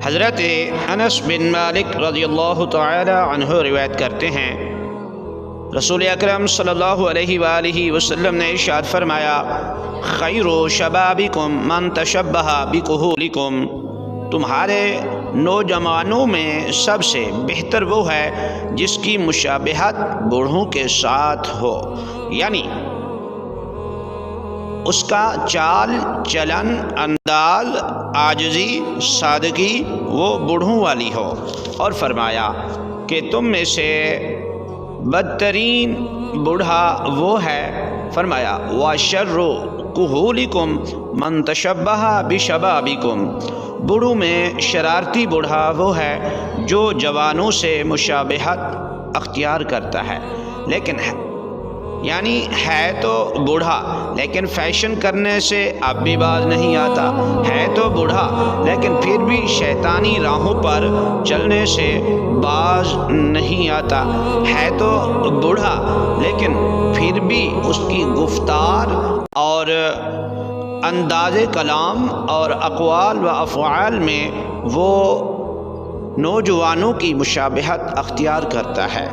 حضرت انس بن مالک رضی اللہ تعالی عنہ روایت کرتے ہیں، رسول اکرم صلی اللہ علیہ وآلہ وسلم نے ارشاد فرمایا، خیر شبابکم من تشبہ بکہولکم، تمہارے نوجوانوں میں سب سے بہتر وہ ہے جس کی مشابہت بوڑھوں کے ساتھ ہو، یعنی اس کا چال چلن انداز عاجزی سادگی وہ بوڑھوں والی ہو۔ اور فرمایا کہ تم میں سے بدترین بوڑھا وہ ہے، فرمایا وَشَرُّ كُهُولِكُمْ مَنْ تَشَبَّهَ بِشَبَابِكُمْ، بوڑھوں میں شرارتی بوڑھا وہ ہے جو جوانوں سے مشابہت اختیار کرتا ہے، لیکن یعنی ہے تو بوڑھا لیکن فیشن کرنے سے اب بھی باز نہیں آتا، ہے تو بوڑھا لیکن پھر بھی شیطانی راہوں پر چلنے سے باز نہیں آتا، ہے تو بوڑھا لیکن پھر بھی اس کی گفتار اور انداز کلام اور اقوال و افعال میں وہ نوجوانوں کی مشابہت اختیار کرتا ہے۔